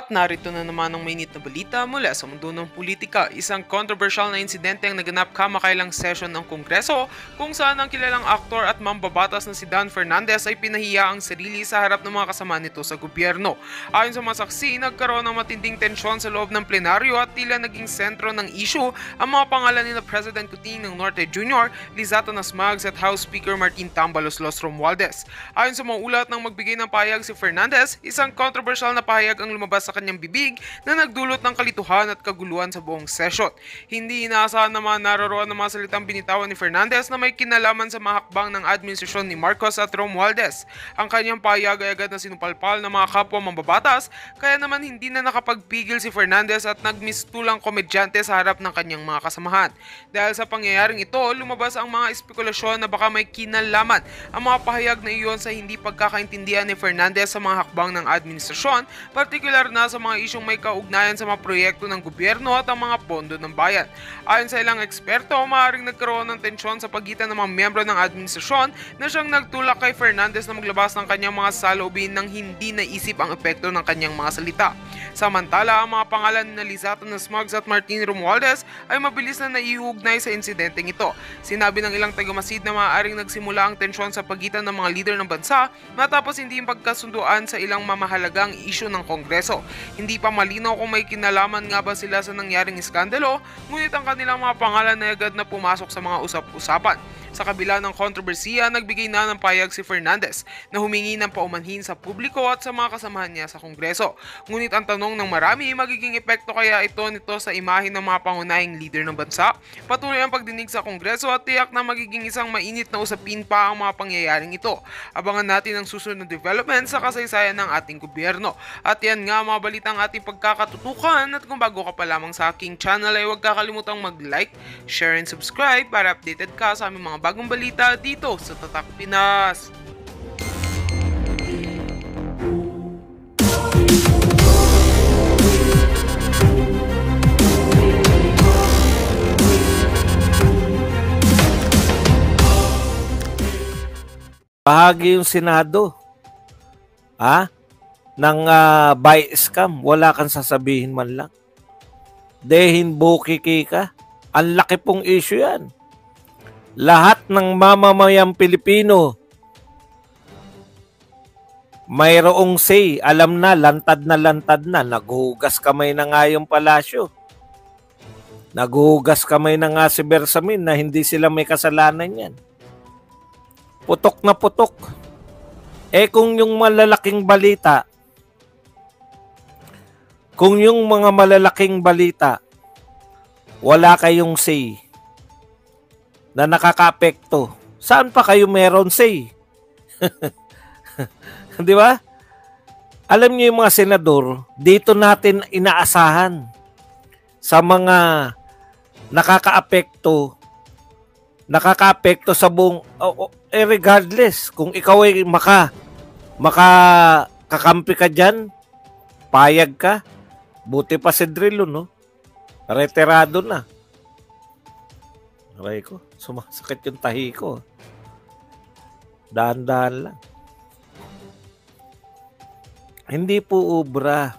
At narito na naman ang mainit na balita mula sa mundo ng politika. Isang controversial na insidente ang naganap kamakailang session ng Kongreso kung saan ang kilalang aktor at mambabatas na si Dan Fernandez ay pinahiya ang sarili sa harap ng mga kasama nito sa gobyerno. Ayon sa mga saksi, nagkaroon ng matinding tensyon sa loob ng plenaryo at tila naging sentro ng issue ang mga pangalan ni President Kuting ng Norte Jr., Lizato Nasmags at House Speaker Martin Tambalos Los Romualdez. Ayon sa mga ulat ng magbigay ng pahayag si Fernandez, isang controversial na pahayag ang lumabas sa kanyang bibig na nagdulot ng kalituhan at kaguluhan sa buong session. Hindi inaasahan naman naroroon ng mga salitang binitawan ni Fernandez na may kinalaman sa mga hakbang ng administrasyon ni Marcos at Romualdez. Ang kanyang pahayag ay agad na sinupalpal ng mga kapwa mambabatas, kaya naman hindi na nakapagpigil si Fernandez at nagmistulang komedyante sa harap ng kanyang mga kasamahan. Dahil sa pangyayaring ito, lumabas ang mga espekulasyon na baka may kinalaman ang mga pahayag na iyon sa hindi pagkakaintindihan ni Fernandez sa mga hakbang ng administrasyon, partikular na sa mga isyong may kaugnayan sa mga proyekto ng gobyerno at ang mga pondo ng bayan. Ayon sa ilang eksperto, maaaring nagkaroon ng tensyon sa pagitan ng mga miyembro ng administrasyon na siyang nagtulak kay Fernandez na maglabas ng kanyang mga saloobin nang hindi naisip ang epekto ng kanyang mga salita. Samantala, ang mga pangalan ni Lizato Nasmags at Martin Romualdez ay mabilis na naiugnay sa insidenteng ito. Sinabi ng ilang tagamasid na maaaring nagsimula ang tensyon sa pagitan ng mga leader ng bansa matapos hindi pagkasunduan sa ilang mamahalagang isyu ng Kongreso. Hindi pa malinaw kung may kinalaman nga ba sila sa nangyaring iskandalo, ngunit ang kanilang mga pangalan ay agad na pumasok sa mga usap-usapan. Sa kabila ng kontrobersiya, nagbigay na ng payag si Fernandez na humingi ng paumanhin sa publiko at sa mga kasamahan niya sa Kongreso. Ngunit ang tanong ng marami, magiging epekto kaya ito nito sa imahe ng mga pangunahing leader ng bansa? Patuloy ang pagdinig sa Kongreso at tiyak na magiging isang mainit na usapin pa ang mga pangyayaring ito. Abangan natin ang susunod na development sa kasaysayan ng ating gobyerno. At yan nga mga balitang ating pagkakatutukan, at kung bago ka pa lamang sa aking channel ay huwag kakalimutang mag-like, share and subscribe para updated ka sa aming mga bagong balita dito sa Tatak Pinas. Bahagi yung Senado ng buy scam. Wala kang sasabihin man lang. Dehin bukiki ka. Ang laki pong issue yan. Lahat ng mamamayang Pilipino mayroong say. Alam na, lantad na. Naghuhugas kamay na nga yung palasyo. Naghuhugas kamay na nga si Bersamin na hindi sila may kasalanan yan. Putok na putok. Kung yung malalaking balita, wala kayong say na nakakaapekto, saan pa kayo meron say? Di ba? Alam niyo yung mga senador, dito natin inaasahan sa mga nakakaapekto sa buong regardless kung ikaw ay makakampi ka dyan, payag ka. Buti pa si Drillo, no? Retirado na. Aray ko, sumasakit yung tahi ko. Dahan-dahan lang. Hindi po ubra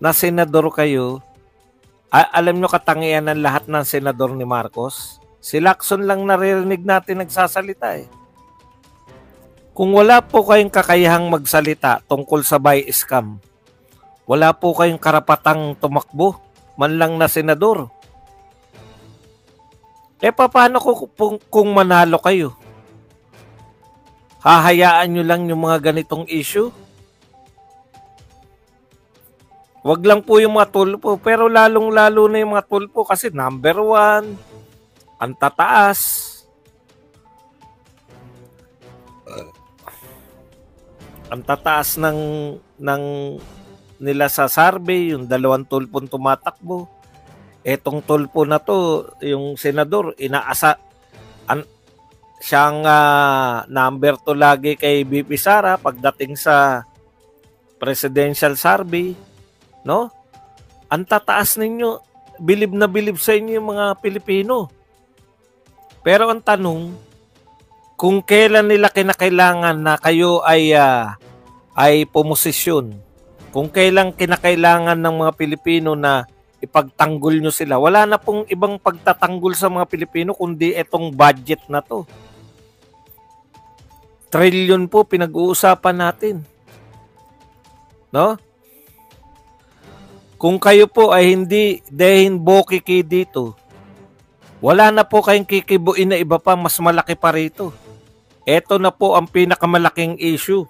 na senador kayo. Alam nyo katangian ng lahat ng senador ni Marcos? Si Lacson lang naririnig natin nagsasalita eh. Kung wala po kayong kakayahang magsalita tungkol sa buy scam, wala po kayong karapatang tumakbo, man lang na senador. Paano kung manalo kayo? Hahayaan nyo lang yung mga ganitong issue? Wag lang po yung mga tulpo, pero lalong-lalo na yung mga tulpo kasi number 1, ang tataas. Ang tataas ng nila sa survey, yung 2 tulpong tumatakbo. Etong tulpo na to, yung senador, siyang number 2 lagi kay BP Sara pagdating sa presidential survey, no? Ang tataas ninyo, bilib na bilib sa inyo yung mga Pilipino. Pero ang tanong, kung kailan nila kinakailangan na kayo ay pumosisyon, Kung kailang kinakailangan ng mga Pilipino na ipagtanggol nyo sila, wala na pong ibang pagtatanggol sa mga Pilipino kundi itong budget na to. Trilyon po pinag-uusapan natin. No? Kung kayo po ay hindi dehin bokiki dito, wala na po kayong kikibuin na iba pa, mas malaki pa rito. Ito na po ang pinakamalaking issue.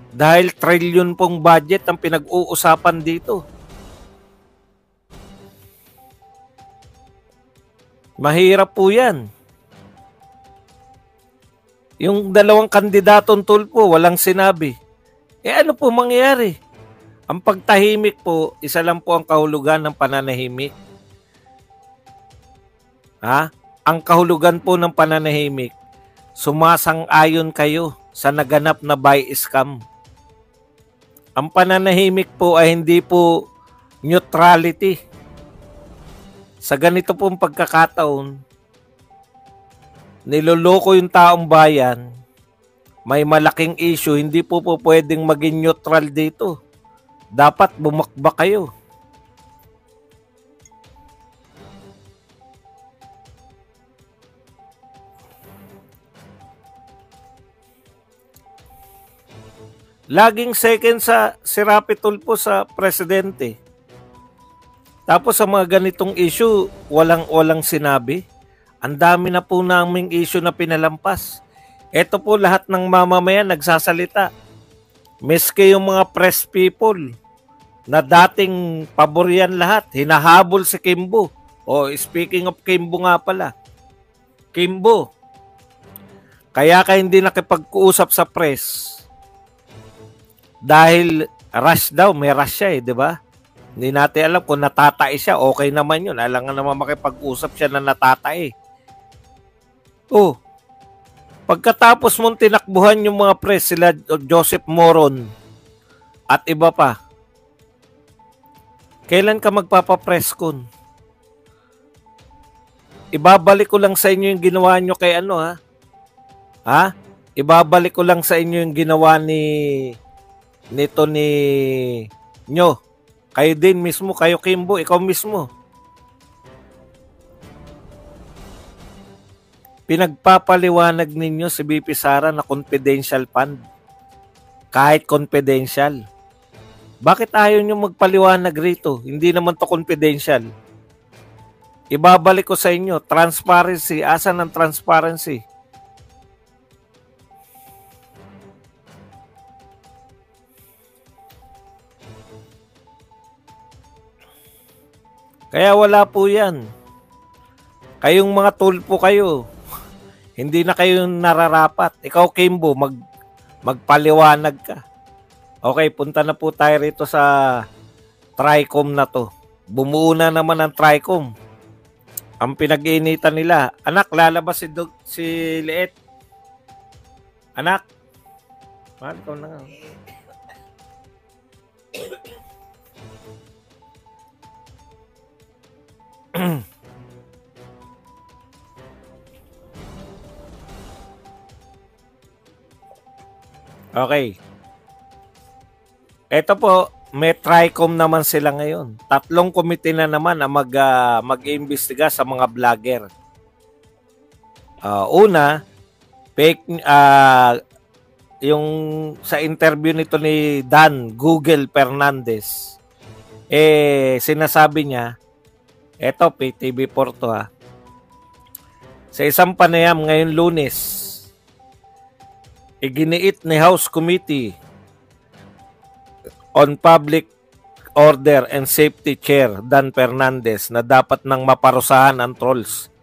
Dahil trilyon pong budget ang pinag-uusapan dito. Mahirap po yan. Yung dalawang kandidatong tulpo, walang sinabi. Ano po mangyayari? Ang pagtahimik po, isa lang po ang kahulugan ng pananahimik. Ang kahulugan po ng pananahimik, sumasang-ayon kayo sa naganap na buy scam. Ang pananahimik po ay hindi po neutrality. Sa ganito pong pagkakataon, niloloko yung taong bayan, may malaking issue, hindi po pwedeng maging neutral dito. Dapat bumakba kayo. Laging second si Rapi Tulfo sa presidente. Tapos sa mga ganitong issue, walang sinabi. Ang dami na po naming issue na pinalampas. Ito po lahat ng mamamayan nagsasalita. Miski yung mga press people na dating pabor yan lahat, hinahabol si Kimbo. Speaking of Kimbo nga pala. Kimbo, kaya ka hindi nakipag-uusap sa press. Dahil rush daw, may rush siya di ba? Hindi natin alam kung natatay siya, okay naman yun. Alam nga naman makipag-usap siya na natatay. Pagkatapos mong tinakbuhan yung mga press, sila Joseph Moron at iba pa, kailan ka magpapapress con? Ibabalik ko lang sa inyo yung ginawa nyo kay Ibabalik ko lang sa inyo yung ginawa nito ni nyo. Kayo din mismo, kayo Kimbo, ikaw mismo. Pinagpapaliwanag ninyo si BP Sara na confidential fund. Kahit confidential. Bakit ayaw nyo magpaliwanag rito? Hindi naman to confidential. Ibabalik ko sa inyo, transparency. Asan ang transparency? Kaya wala po yan. Kayong mga tulpo kayo, hindi na kayo nararapat. Ikaw, Kimbo, magpaliwanag ka. Okay, punta na po tayo rito sa Tricom na to. Bumuo na naman ang Tricom. Ang pinag-iinitan nila, anak, lalabas si Liet. Anak, mahal ko na nga. Okay. Ito po, may Tricom naman sila ngayon. 3 komite na naman ang mag-iimbestiga sa mga vlogger. Una, yung sa interview nito ni Dan Google Fernandez, sinasabi niya, eto, PTV4 to sa isang panayam ngayon Lunes, iginiit ni House Committee on Public Order and Safety Chair Dan Fernandez na dapat nang maparusahan ang trolls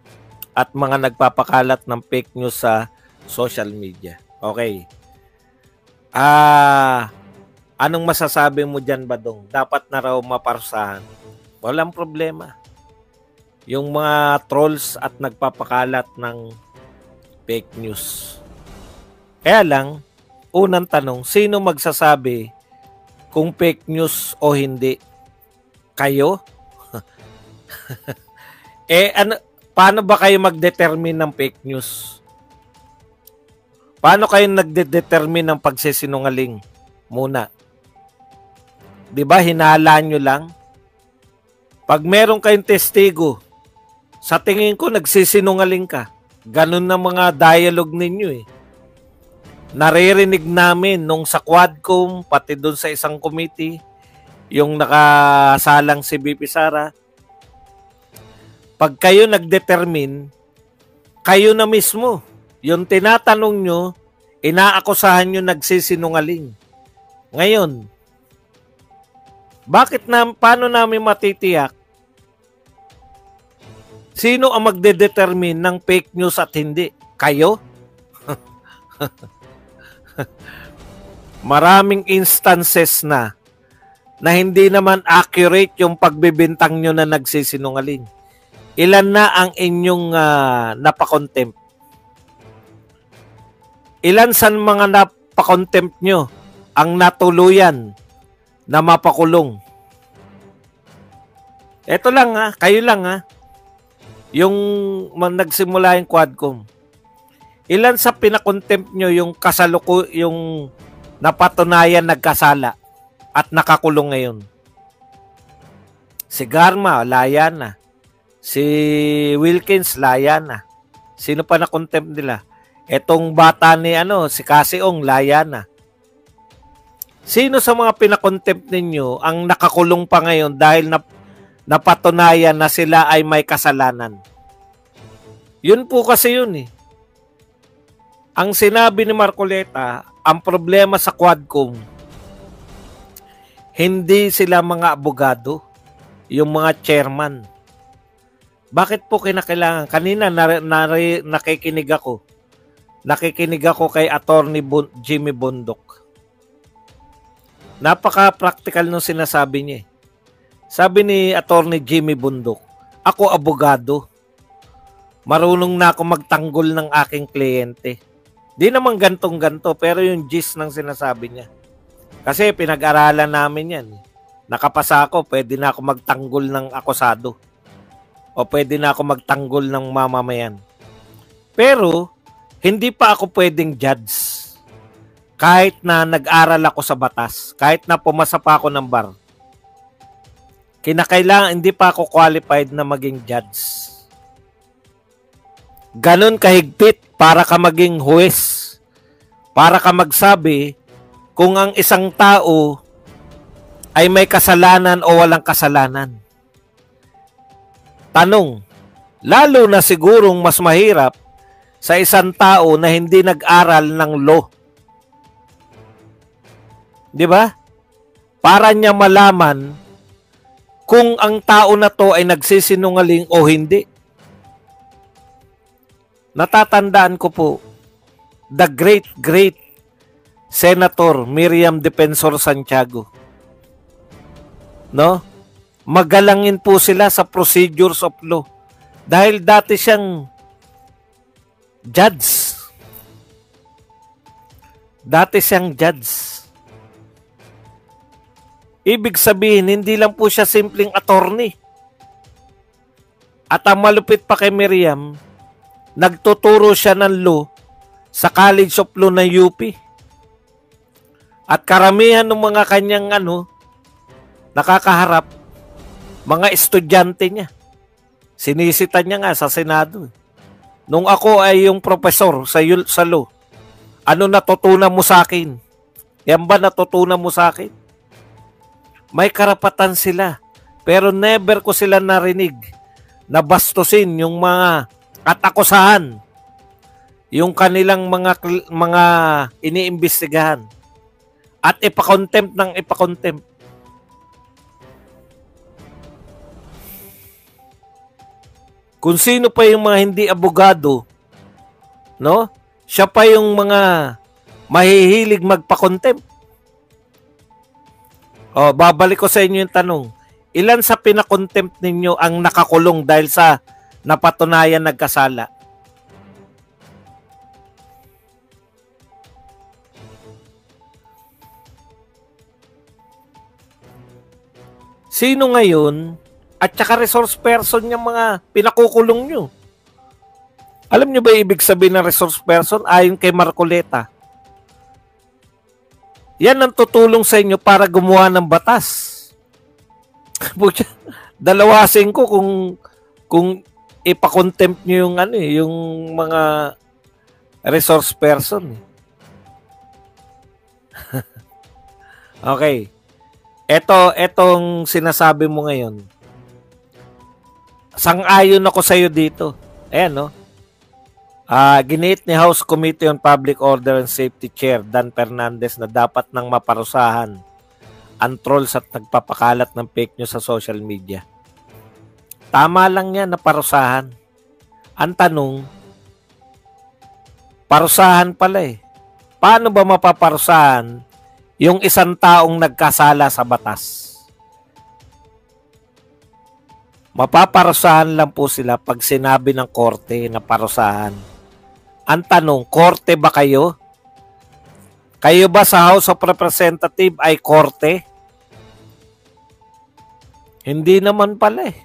at mga nagpapakalat ng fake news sa social media. Okay. Anong masasabi mo dyan, Badong? Dapat na raw maparusahan. Walang problema. Yung mga trolls at nagpapakalat ng fake news. Kaya lang, unang tanong, sino magsasabi kung fake news o hindi? Kayo? Paano ba kayo mag-determine ng fake news? Paano kayo nagde-determine ng pagsisinungaling? Muna. 'Di ba? Hinala nyo lang. Pag meron kayong testigo, sa tingin ko nagsisinungaling ka. Ganun na mga dialogue ninyo eh. Naririnig namin nung sa Quadcom, pati doon sa isang committee, yung nakasalang si BP Sara. Pag kayo nagdetermine, kayo na mismo, yung tinatanong nyo, inaakusahan nyo nagsisinungaling. Ngayon, paano namin matitiyak? Sino ang magdedetermine ng fake news at hindi? Kayo? Maraming instances na hindi naman accurate yung pagbibintang nyo na nagsisinungaling. Ilan na ang inyong napakontempt? Ilan sa mga napakontempt nyo ang natuluyan na mapakulong? Ito lang kayo lang yung nagsimula yung Quadcom. Ilan sa pinakontempt nyo yung yung napatunayan nagkasala at nakakulong ngayon? Si Garma, laya na. Si Wilkins, laya na. Sino pa na-contempt nila? Etong bata ni si Kasiong, laya na. Sino sa mga pinakontempt ninyo ang nakakulong pa ngayon dahil napatunayan na sila ay may kasalanan? Yun po kasi yun eh. Ang sinabi ni Marcoleta, ang problema sa Quadcom, hindi sila mga abogado, yung mga chairman. Bakit po kinakailangan? Kanina nakikinig ako. Nakikinig ako kay Attorney Jimmy Bundok. Napaka-practical nung sinasabi niya. Sabi ni Attorney Jimmy Bundok, ako abogado. Marunong na ako magtanggol ng aking kliyente. Di naman gantong-ganto, pero yung gist ng sinasabi niya. Kasi pinag-aralan namin yan. Nakapasa ako, pwede na ako magtanggol ng akusado. O pwede na ako magtanggol ng mamamayan. Pero, hindi pa ako pwedeng judge. Kahit na nag-aral ako sa batas. Kahit na pumasa pa ako ng bar. Kinakailangan, hindi pa ako qualified na maging judge. Ganon kahigpit para ka maging huwes. Para ka magsabi kung ang isang tao ay may kasalanan o walang kasalanan. Tanong, lalo na sigurong mas mahirap sa isang tao na hindi nag-aral ng law. Di ba? Para niya malaman kung ang tao na to ay nagsisinungaling o hindi. Natatandaan ko po, the great Senator Miriam Defensor Santiago. No? Magalangin po sila sa procedures of law. Dahil dati siyang judge. Dati siyang judge. Ibig sabihin, hindi lang po siya simpleng attorney. At ang malupit pa kay Miriam, nagtuturo siya ng law sa College of Law ng UP. At karamihan ng mga kanyang nakakaharap, mga estudyante niya. Sinisita niya nga sa Senado. Nung ako ay yung professor sa law, ano natutunan mo sa akin? Yan ba natutunan mo sa akin? May karapatan sila, pero never ko sila narinig na bastusin yung mga at akusahan yung kanilang mga iniimbestigahan at ipakontempt ng ipakontempt. Kung sino pa yung mga hindi abogado, no? Siya pa yung mga mahihilig magpakontempt. O, babalik ko sa inyo yung tanong. Ilan sa pinakontempt ninyo ang nakakulong dahil sa napatunayan nagkasala? Sino ngayon at saka resource person yung mga pinakukulong nyo? Alam nyo ba ibig sabihin ng resource person ayon kay Marcoleta? Yan ang tutulong sa inyo para gumawa ng batas. Putya, dalawasin ko kung ipa-contempt nyo yung yung mga resource person. Okay. Etong sinasabi mo ngayon. Sang-ayon ako sa iyo dito. Ayan, no? Giniit ni House Committee on Public Order and Safety Chair Dan Fernandez na dapat nang maparusahan ang trolls at nagpapakalat ng fake news sa social media. Tama lang yan na parusahan. Ang tanong, parusahan pala eh. Paano ba mapaparusahan yung isang taong nagkasala sa batas? Mapaparusahan lang po sila pag sinabi ng korte na parusahan. Ang tanong, korte ba kayo? Kayo ba sa House of Representatives ay korte? Hindi naman pala eh.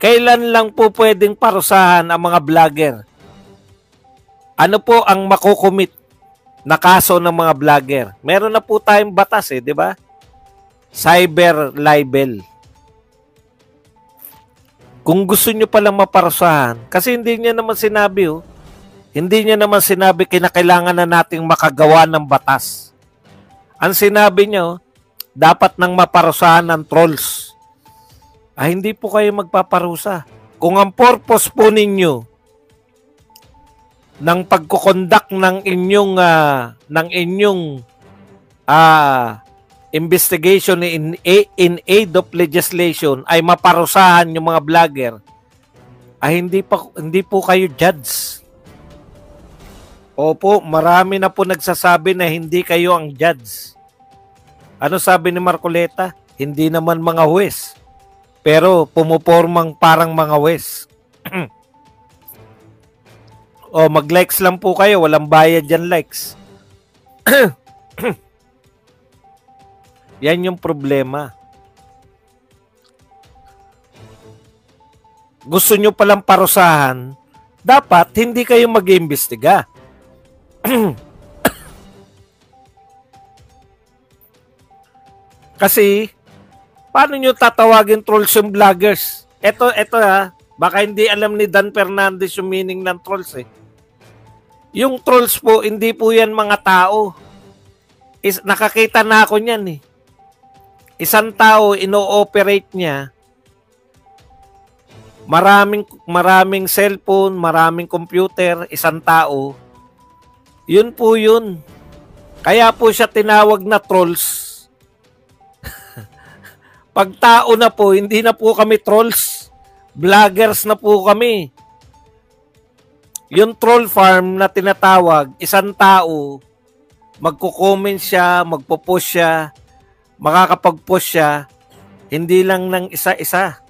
Kailan lang po pwedeng parusahan ang mga vlogger? Ano po ang makukumit na kaso ng mga vlogger? Meron na po tayong batas eh, di ba? Cyber libel. Kung gusto nyo palang maparusahan, kasi hindi niya naman sinabi hindi niya naman sinabi kinakailangan na nating makagawa ng batas. Ang sinabi niya, dapat nang maparusahan ng trolls. Hindi po kayo magpaparusa. Kung ang purpose po ninyo ng pagkukondak ng inyong investigation in aid of legislation ay maparusahan yung mga vlogger, hindi po kayo judge. Opo, marami na po nagsasabi na hindi kayo ang judge. Ano sabi ni Marcoleta? Hindi naman mga huwes, pero pumupormang parang mga huwes. Mag-likes lang po kayo, walang bayad yan likes. Yan yung problema. Gusto nyo palang parusahan, dapat hindi kayo mag-iimbestiga. Kasi, paano nyo tatawagin trolls yung vloggers? Ito baka hindi alam ni Dan Fernandez yung meaning ng trolls eh. Yung trolls po, hindi po yan mga tao. Nakakita na ako niyan eh. Isang tao, ino-operate niya, maraming cellphone, maraming computer, isang tao, yun po yun. Kaya po siya tinawag na trolls. Pag tao na po, hindi na po kami trolls. Vloggers na po kami. Yung troll farm na tinatawag, isang tao, magko-comment siya, magpo-post siya, makakapag-post siya, hindi lang ng isa-isa.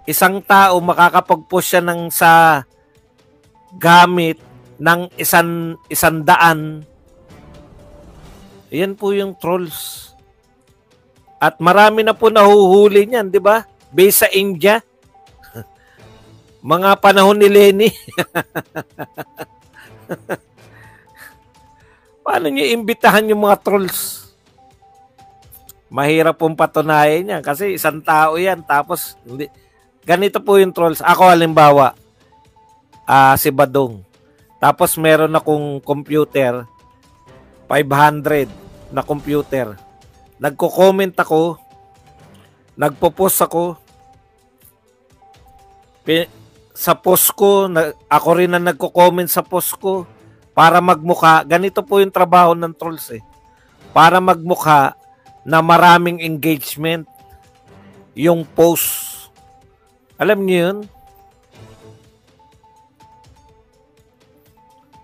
Isang tao makakapag-post siya sa gamit ng isang daan. Yan po yung trolls. At marami na po nahuhuli niyan, di ba? Based sa India. Mga panahon ni Lenny. Paano niyo imbitahan yung mga trolls? Mahirap pong patunayan yan kasi isang tao yan. Tapos, ganito po yung trolls. Ako halimbawa, si Badong. Tapos meron akong computer, 500 na computer. Nagko-comment ako, nagpo-post ako, sa post ko, ako rin na nagko-comment sa post ko para magmukha. Ganito po yung trabaho ng trolls eh. Para magmukha na maraming engagement yung post. Alam niyo yun?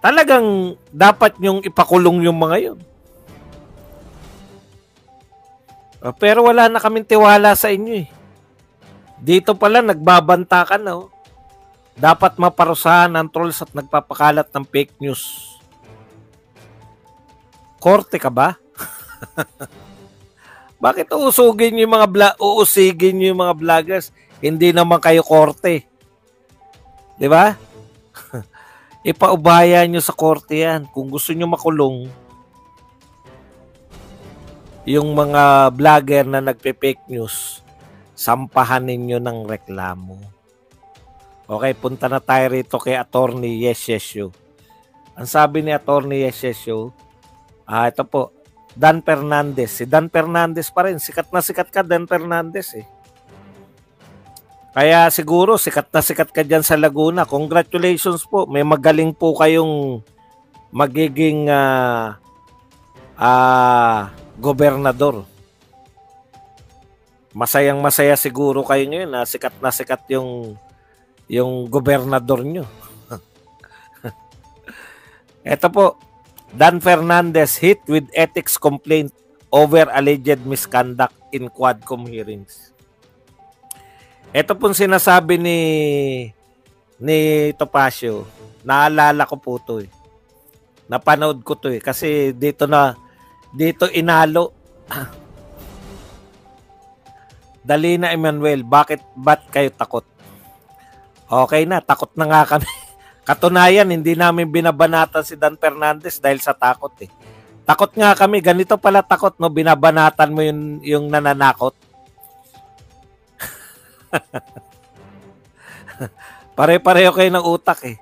Talagang dapat yung ipakulong yung mga yun. Pero wala na kaming tiwala sa inyo eh. Dito pala nagbabanta ka na oh. Dapat maparusahan ng trolls at nagpapakalat ng fake news. Korte ka ba? Bakit uusigin niyo yung mga vloggers? Hindi naman kayo korte. 'Di ba? Ipaubaya niyo sa korte 'yan. Kung gusto niyo makulong, yung mga vlogger na nagpe-fake news, sampahan ninyo ng reklamo. Okay, punta na tayo rito kay Attorney Yesesio. Ang sabi ni Attorney Yesesio, ito po, Dan Fernandez. Si Dan Fernandez pa rin. Sikat na sikat ka, Dan Fernandez eh. Kaya siguro sikat na sikat ka dyan sa Laguna. Congratulations po. May magaling po kayong magiging gobernador. Masayang masaya siguro kayo ngayon na sikat yung gobernador nyo. Ito po, Dan Fernandez hit with ethics complaint over alleged misconduct in Quadcom hearings. Ito pong sinasabi ni Topacio, naalala ko po to eh. Napanood ko to eh kasi dito inalo. Dalina Emmanuel, ba't kayo takot? Okay na, takot na nga kami. Katunayan, hindi namin binabanatan si Dan Fernandez dahil sa takot eh. Takot nga kami, ganito pala takot, no? Binabanatan mo yung nananakot. Pare-pareho kayo ng utak eh.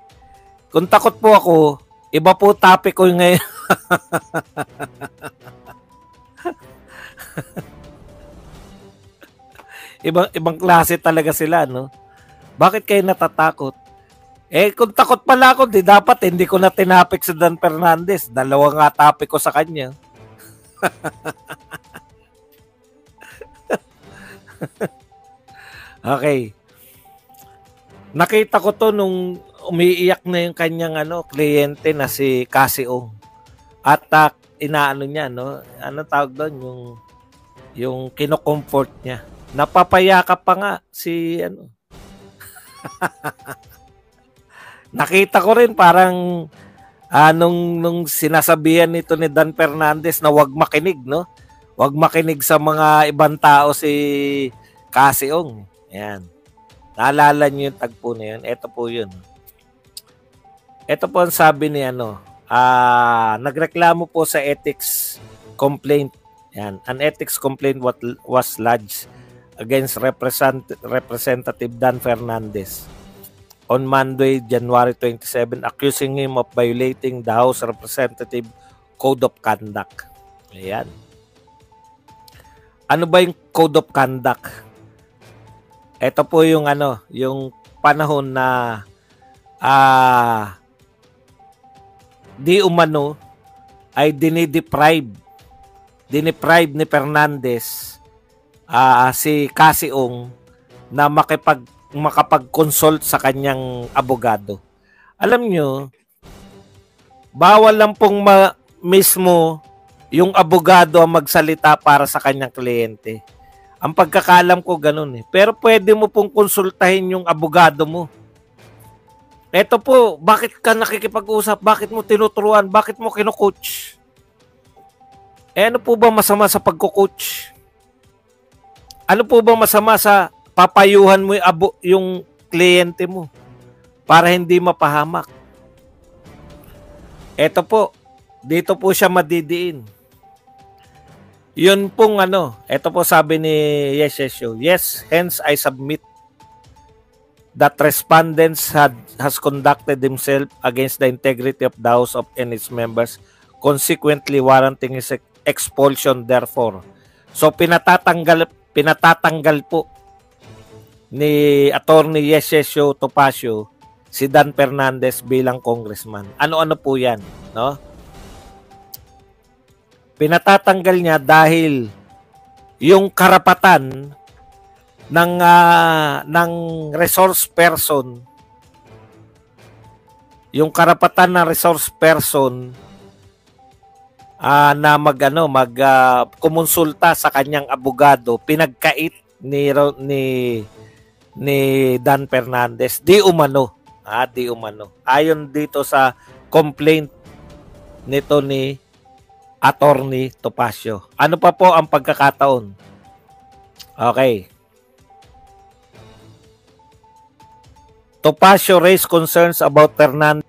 Kung takot po ako, iba po topic ko ngayon. ibang klase talaga sila, no? Bakit kayo natatakot? Kung takot pala ako, dapat hindi ko na tinapik si Dan Fernandez. Dalawa nga topic ko sa kanya. Okay. Nakita ko to nung umiiyak na yung kanyang kliyente na si Casio. At inaano niya, no? Ano tawag doon? Yung kino-comfort niya. Napapayakap pa nga si Nakita ko rin parang nung sinasabihan nito ni Dan Fernandez na wag makinig, no? Wag makinig sa mga ibang tao si Casiong. Ayan. Naalala niyo yung tagpo na yun? Ito po yun. Ito po ang sabi ni nagreklamo po sa ethics complaint. Ayan. An ethics complaint was lodged against Representative Dan Fernandez on Monday, January 27, accusing him of violating the House Representative Code of Conduct. Ayan. Ano ba yung Code of Conduct? Ito po yung yung panahon na di umano ay dinideprive ni Fernandez si Casiong na makapag-consult sa kanyang abogado. Alam nyo, bawal lang pong mismo yung abogado ang magsalita para sa kanyang kliyente. Ang pagkakalam ko ganun eh. Pero pwede mo pong konsultahin yung abogado mo. Eto po, bakit ka nakikipag-usap? Bakit mo tinuturuan? Bakit mo kino-coach? Ano po ba masama sa pagko-coach? Ano po ba masama sa papayuhan mo yung kliyente mo para hindi mapahamak? Eto po, dito po siya madidiin. Yun pong ito po sabi ni Yesesio, yes, hence I submit that respondents has conducted himself against the integrity of the House and its members, consequently warranting his expulsion therefore. So pinatatanggal po ni Attorney Yesesio Topacio si Dan Fernandez bilang congressman. Ano-ano po yan, no? Pinatatanggal niya dahil yung karapatan ng resource person, yung karapatan ng resource person na kumonsulta sa kanyang abogado, pinagkait ni Dan Fernandez di umano. Ayon dito sa complaint nito ni Attorney Topacio. Ano pa po ang pagkakataon? Okay. Topacio raised concerns about Fernandez